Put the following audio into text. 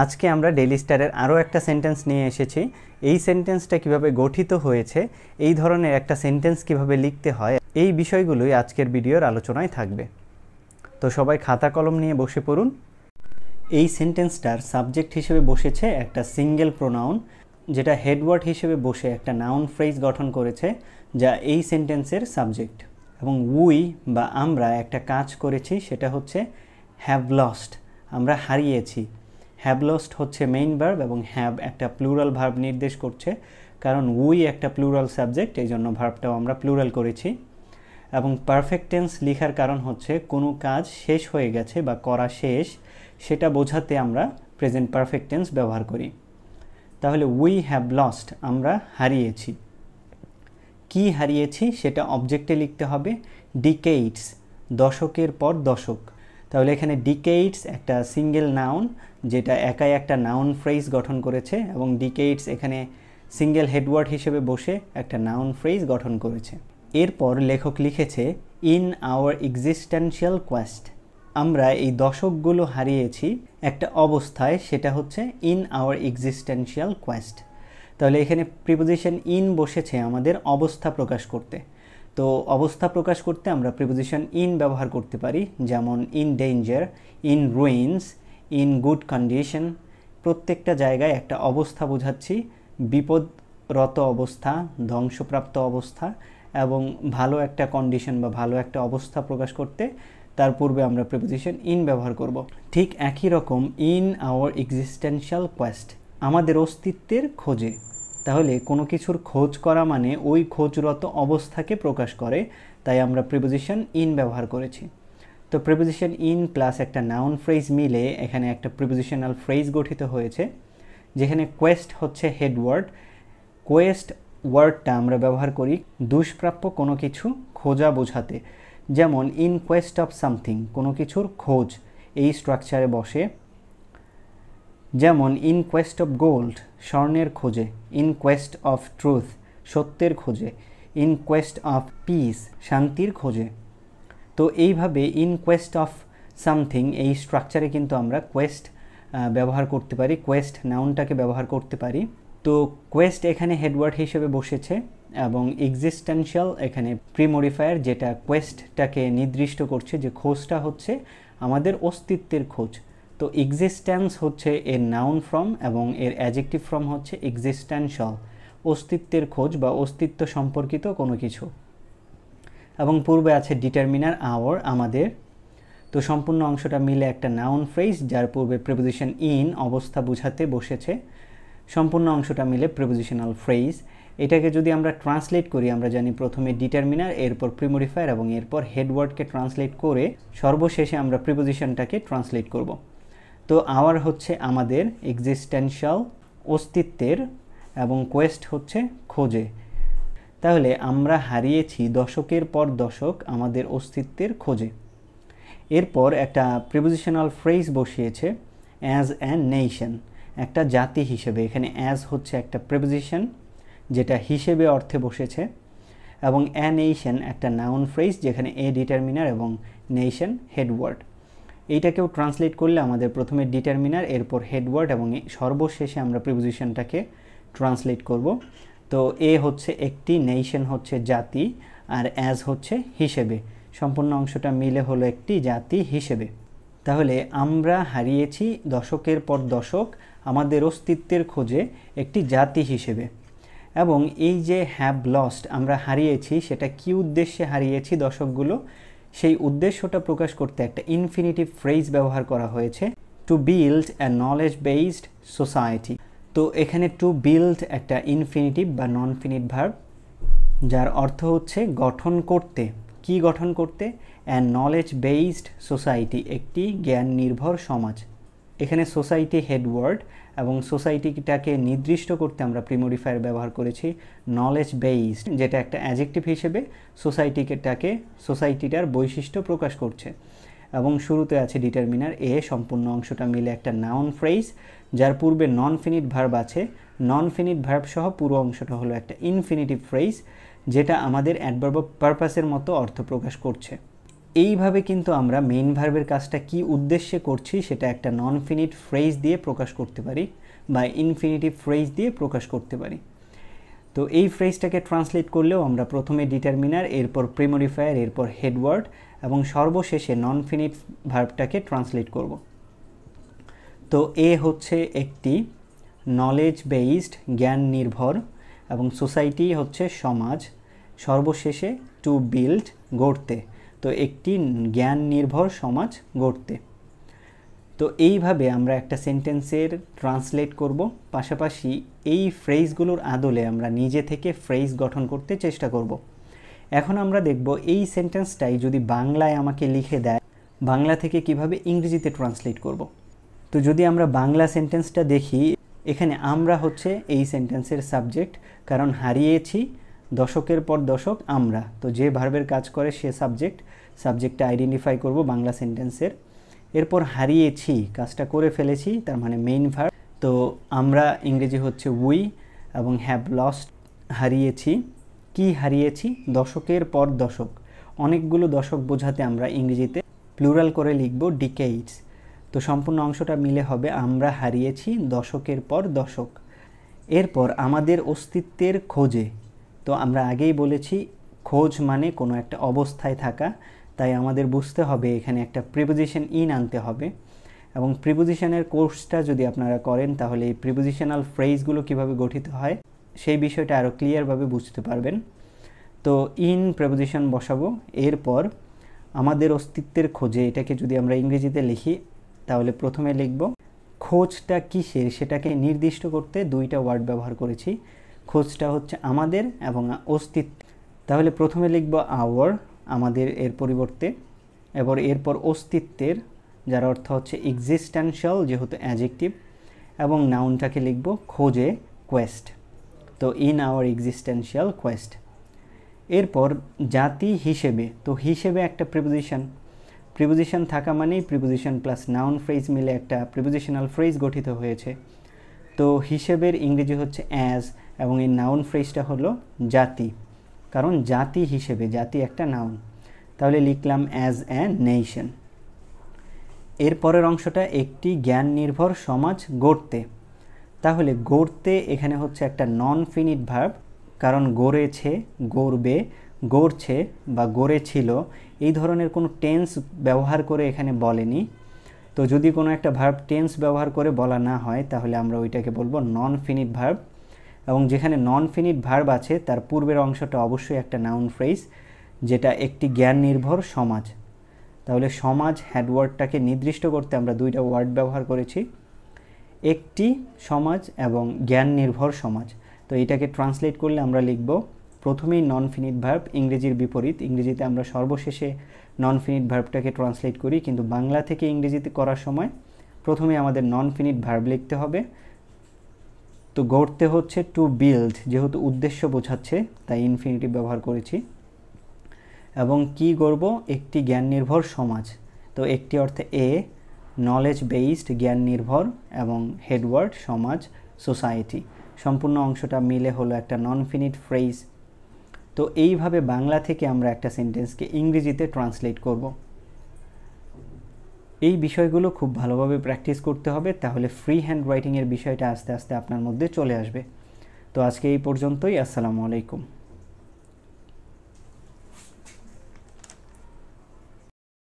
আজকে আমরা ডেইলি স্টারের আরও একটা সেন্টেন্স নিয়ে এসেছি। এই সেন্টেন্সটা কিভাবে গঠিত হয়েছে, এই ধরনের একটা সেন্টেন্স কিভাবে লিখতে হয়, এই বিষয়গুলোই আজকের ভিডিওর আলোচনায় থাকবে। তো সবাই খাতা কলম নিয়ে বসে পড়ুন। এই সেন্টেন্সটার সাবজেক্ট হিসেবে বসেছে একটা সিঙ্গেল প্রোনাউন, যেটা হেডওয়ার্ড হিসেবে বসে একটা নাউন ফ্রেজ গঠন করেছে, যা এই সেন্টেন্সের সাবজেক্ট। এবং উই বা আমরা একটা কাজ করেছি, সেটা হচ্ছে হ্যাভ লস্ট, আমরা হারিয়েছি। হ্যাভ লস্ট হচ্ছে মেইন ভার্ব এবং হ্যাভ একটা প্লুরাল ভার্ব নির্দেশ করছে, কারণ উই একটা প্লুরাল সাবজেক্ট, এই জন্য ভার্বটাও আমরা প্লুরাল করেছি। এবং পারফেক্ট টেন্স লেখার কারণ হচ্ছে কোনো কাজ শেষ হয়ে গেছে বা করা শেষ, সেটা বোঝাতে আমরা প্রেজেন্ট পারফেক্ট টেন্স ব্যবহার করি। তাহলে উই হ্যাভ লস্ট, আমরা হারিয়েছি। কি হারিয়েছি সেটা অবজেক্টে লিখতে হবে ডিকেইডস, দশকের পর দশক। তাহলে এখানে ডিকেইডস একটা সিঙ্গেল নাউন, যেটা একাই একটা নাউন ফ্রেজ গঠন করেছে, এবং ডিকেইডস এখানে সিঙ্গেল হেডওয়ার্ড হিসেবে বসে একটা নাউন ফ্রেজ গঠন করেছে। এরপর লেখক লিখেছে ইন আওয়ার এক্সিস্টেন্সিয়াল কোয়েস্ট, আমরা এই দশকগুলো হারিয়েছি একটা অবস্থায়, সেটা হচ্ছে ইন আওয়ার এক্সিস্টেন্সিয়াল কোয়েস্ট। তাহলে এখানে প্রিপোজিশন ইন বসেছে আমাদের অবস্থা প্রকাশ করতে। তো অবস্থা প্রকাশ করতে আমরা প্রিপোজিশন ইন ব্যবহার করতে পারি, যেমন in danger, in ruins, in good condition. প্রত্যেকটা জায়গায় একটা অবস্থা বোঝাচ্ছি, বিপদরত অবস্থা, ধ্বংসপ্রাপ্ত অবস্থা, এবং ভালো একটা কন্ডিশন বা ভালো একটা অবস্থা প্রকাশ করতে তার পূর্বে আমরা প্রিপোজিশন ইন ব্যবহার করব। ঠিক একই রকম ইন আওয়ার এক্সিস্টেন্সিয়াল কোয়েস্ট, আমাদের অস্তিত্বের খোঁজে। তাহলে কোনো কিছুর খোঁজ করা মানে ওই খোঁজরত অবস্থাকে প্রকাশ করে, তাই আমরা প্রিপোজিশন ইন ব্যবহার করেছি। তো প্রিপোজিশন ইন প্লাস একটা নাউন ফ্রেজ মিলে এখানে একটা প্রিপোজিশনাল ফ্রেজ গঠিত হয়েছে, যেখানে কোয়েস্ট হচ্ছে হেডওয়ার্ড। কোয়েস্ট ওয়ার্ডটা আমরা ব্যবহার করি দুষ্প্রাপ্য কোনো কিছু খোঁজা বোঝাতে, যেমন ইন কোয়েস্ট অফ সামথিং, কোনো কিছুর খোঁজ, এই স্ট্রাকচারে বসে। যেমন ইন কোয়েস্ট অফ গোল্ড, স্বর্ণের খোঁজে। ইন কোয়েস্ট অফ ট্রুথ, সত্যের খোঁজে। ইন কোয়েস্ট অফ পিস, শান্তির খোঁজে। তো এইভাবে ইন কোয়েস্ট অফ সামথিং এই স্ট্রাকচারে কিন্তু আমরা কোয়েস্ট ব্যবহার করতে পারি, কোয়েস্ট নাউনটাকে ব্যবহার করতে পারি। তো কোয়েস্ট এখানে হেডওয়ার্ড হিসেবে বসেছে, এবং এক্সিস্টেন্সিয়াল এখানে প্রিমডিফায়ার, যেটা কোয়েস্টটাকে নির্দিষ্ট করছে যে খোঁজটা হচ্ছে আমাদের অস্তিত্বের খোঁজ। তো এক্সিস্টেন্স হচ্ছে এর নাউন ফর্ম এবং এর অ্যাডজেক্টিভ ফর্ম হচ্ছে এক্সিস্টেন্সিয়াল, অস্তিত্বের খোঁজ বা অস্তিত্ব সম্পর্কিত কোনো কিছু। এবং পূর্বে আছে ডিটারমিনার আওয়ার, আমাদের। তো সম্পূর্ণ অংশটা মিলে একটা নাউন ফ্রেজ, যার পূর্বে প্রিপোজিশন ইন অবস্থা বোঝাতে বসেছে। সম্পূর্ণ অংশটা মিলে প্রিপোজিশনাল ফ্রেজ। এটাকে যদি আমরা ট্রান্সলেট করি, আমরা জানি প্রথমে ডিটারমিনার, এরপর প্রিমডিফায়ার এবং এরপর হেডওয়ার্ডকে ট্রান্সলেট করে সর্বশেষে আমরা প্রিপোজিশনটাকে ট্রান্সলেট করব। তো আওয়ার হচ্ছে আমাদের, এক্সিস্টেন্সিয়াল অস্তিত্বের, এবং কোয়েস্ট হচ্ছে খোঁজে। তাহলে আমরা হারিয়েছি দশকের পর দশক আমাদের অস্তিত্বের খোঁজে। এরপর একটা প্রিপোজিশনাল ফ্রেজ বসিয়েছে অ্যাজ অ্যান নেশন, একটা জাতি হিসেবে। এখানে অ্যাজ হচ্ছে একটা প্রিপোজিশন, যেটা হিসেবে অর্থে বসেছে, এবং অ্যা নেশন একটা নাউন ফ্রেজ, যেখানে এ ডিটারমিনার এবং নেশন হেডওয়ার্ড। এইটাকেও ট্রান্সলেট করলে আমাদের প্রথমে ডিটারমিনার, এরপর হেডওয়ার্ড, এবং সর্বশেষে আমরা প্রিপোজিশনটাকে ট্রান্সলেট করব। তো এ হচ্ছে একটি, নেশন হচ্ছে জাতি, আর অ্যাজ হচ্ছে হিসেবে। সম্পূর্ণ অংশটা মিলে হলো একটি জাতি হিসেবে। তাহলে আমরা হারিয়েছি দশকের পর দশক আমাদের অস্তিত্বের খোঁজে একটি জাতি হিসেবে। এবং এই যে হ্যাভ লস্ট আমরা হারিয়েছি, সেটা কি উদ্দেশ্যে হারিয়েছি দশকগুলো, সেই উদ্দেশ্যটা প্রকাশ করতে একটা ইনফিনিটিভ ফ্রেজ ব্যবহার করা হয়েছে, to build a knowledge based society. তো এখানে টু বিল্ড একটা ইনফিনিটিভ বা নন ফিনিট ভার্ব, যার অর্থ হচ্ছে গঠন করতে। কি গঠন করতে? অ্যান নলেজ বেসড সোসাইটি, একটি জ্ঞান নির্ভর সমাজ। এখানে সোসাইটি হেডওয়ার্ড, এবং সোসাইটিটাকে নির্দিষ্ট করতে আমরা প্রিমডিফায়ার ব্যবহার করেছি নলেজ বেসড, যেটা একটা অ্যাডজেক্টিভ হিসেবে সোসাইটিটার বৈশিষ্ট্য প্রকাশ করছে। এবং শুরুতে আছে ডিটারমিনার এ, সম্পূর্ণ অংশটা মিলে একটা নাউন ফ্রেজ, যার পূর্বে নন ফিনিট ভার্ব আছে। নন ফিনিট ভার্ব সহ পুরো অংশটা হলো একটা ইনফিনিটিভ ফ্রেজ, যেটা আমাদের অ্যাডভার্ব অফ পারপাসের মতো অর্থ প্রকাশ করছে। এইভাবে কিন্তু আমরা মেইন ভার্বের কাজটা কি উদ্দেশ্যে করছি সেটা একটা নন ফিনিট ফ্রেজ দিয়ে প্রকাশ করতে পারি বা ইনফিনিটিভ ফ্রেজ দিয়ে প্রকাশ করতে পারি। তো এই ফ্রেজটাকে ট্রান্সলেট করলেও আমরা প্রথমে ডিটারমিনার, এরপর প্রিমরিফায়ার, এরপর হেডওয়ার্ড এবং সর্বশেষে নন ফিনিট ভার্বটাকে ট্রান্সলেট করব। তো এ হচ্ছে একটি নলেজ বেসড, জ্ঞান নির্ভর, এবং সোসাইটি হচ্ছে সমাজ, সর্বশেষে টু বিল্ড, গড়তে। তো একটি জ্ঞান নির্ভর সমাজ গড়তে। তো এইভাবে আমরা একটা সেন্টেন্সের ট্রান্সলেট করব, পাশাপাশি এই ফ্রেজগুলোর আদলে আমরা নিজে থেকে ফ্রেজ গঠন করতে চেষ্টা করব। এখন আমরা দেখব এই সেন্টেন্সটাই যদি বাংলায় আমাকে লিখে দেয়, বাংলা থেকে কিভাবে ইংরেজিতে ট্রান্সলেট করব। তো যদি আমরা বাংলা সেন্টেন্সটা দেখি, এখানে আমরা হচ্ছে এই সেন্টেন্সের সাবজেক্ট, কারণ হারিয়েছি দশকের পর দশক আমরা। তো যে ভার্বের কাজ করে সে সাবজেক্টটা আইডেন্টিফাই করব বাংলা সেন্টেন্সের। এরপর হারিয়েছি, কাজটা করে ফেলেছি, তার মানে মেইন ভার্ব। তো আমরা ইংরেজি হচ্ছে উই, এবং হ্যাভ লস্ট, হারিয়েছি। কি হারিয়েছি? দশকের পর দশক। অনেকগুলো দশক বোঝাতে আমরা ইংরেজিতে প্লুরাল করে লিখব ডিকেইডস। তো সম্পূর্ণ অংশটা মিলে হবে আমরা হারিয়েছি দশকের পর দশক। এরপর আমাদের অস্তিত্বের খোঁজে। তো আমরা আগেই বলেছি খোঁজ মানে কোনো একটা অবস্থায় থাকা, তাই আমাদের বুঝতে হবে এখানে একটা প্রিপোজিশন ইন আনতে হবে। এবং প্রিপোজিশনের কোর্সটা যদি আপনারা করেন তাহলে এই প্রিপোজিশনাল ফ্রেজগুলো কিভাবে গঠিত হয় সেই বিষয়টা আরও ক্লিয়ারভাবে বুঝতে পারবেন। তো ইন প্রিপোজিশন বসাবো। এরপর আমাদের অস্তিত্বের খোঁজে, এটাকে যদি আমরা ইংরেজিতে লিখি তাহলে প্রথমে লিখব খোঁজটা কিসের সেটাকে নির্দিষ্ট করতে দুইটা ওয়ার্ড ব্যবহার করেছি। খোঁজটা হচ্ছে আমাদের এবং অস্তিত্ব। তাহলে প্রথমে লিখব আওয়ার, আমাদের এর পরিবর্তে, এরপর অস্তিত্বের, যার অর্থ হচ্ছে এক্সিস্টেন্সিয়াল যেহেতু অ্যাডজেক্টিভ, এবং নাউনটাকে লিখব খোঁজে, কোয়েস্ট। তো ইন আওয়ার এক্সিস্টেন্সিয়াল কোয়েস্ট। এরপর জাতি হিসেবে, তো হিসেবে একটা প্রিপোজিশন থাকা মানেই প্রিপোজিশন প্লাস নাউন ফ্রেজ মিলে একটা প্রিপোজিশনাল ফ্রেজ গঠিত হয়েছে। তো হিসেবের ইংরেজি হচ্ছে অ্যাজ, এবং এই নাউন ফ্রেজটা হলো জাতি, কারণ জাতি হিসেবে, জাতি একটা নাউন। তাহলে লিখলাম অ্যাজ এ নেশন। এরপরের অংশটা একটি জ্ঞান নির্ভর সমাজ গড়তে। তাহলে গড়তে এখানে হচ্ছে একটা নন ফিনিট ভার্ব, কারণ গড়েছে, গড়বে, গড়ছে বা গড়েছিল এই ধরনের কোনো টেন্স ব্যবহার করে এখানে বলেনি। তো যদি কোনো একটা ভার্ব টেন্স ব্যবহার করে বলা না হয় তাহলে আমরা ওইটাকে বলবো নন ফিনিট ভার্ব। এবং যেখানে নন ফিনিট ভার্ব আছে তার পূর্বের অংশটা অবশ্যই একটা নাউন ফ্রেজ, যেটা একটি জ্ঞান নির্ভর সমাজ। তাহলে সমাজ হেডওয়ার্ডটাকে নির্দিষ্ট করতে আমরা দুইটা ওয়ার্ড ব্যবহার করেছি, একটি সমাজ এবং জ্ঞান নির্ভর সমাজ। তো এটাকে ট্রান্সলেট করলে আমরা লিখব প্রথমেই নন ফিনিট ভার্ব, ইংরেজির বিপরীত। ইংরেজিতে আমরা সর্বশেষে নন ফিনিট ভার্বটাকে ট্রান্সলেট করি, কিন্তু বাংলা থেকে ইংরেজিতে করার সময় প্রথমে আমাদের নন ফিনিট ভার্ব লিখতে হবে। তো গড়তে হচ্ছে টু বিল্ড, যেহেতু উদ্দেশ্য বোঝাচ্ছে তাই ইনফিনিটিভ ব্যবহার করেছি। এবং কি গড়ব? একটি জ্ঞান নির্ভর সমাজ। তো একটি অর্থে এ, নলেজ বেসড, জ্ঞান নির্ভর, এবং হেডওয়ার্ড সমাজ, সোসাইটি। সম্পূর্ণ অংশটা মিলে হলো একটা নন ফিনিট ফ্রেজ। তো এইভাবে বাংলা থেকে আমরা একটা সেন্টেন্সকে ইংরেজিতে ট্রান্সলেট করব। এই বিষয়গুলো খুব ভালোভাবে প্র্যাকটিস করতে হবে, তাহলে ফ্রি হ্যান্ড রাইটিংয়ের বিষয়টা আস্তে আস্তে আপনার মধ্যে চলে আসবে। তো আজকে এই পর্যন্তই। আসসালামু আলাইকুম।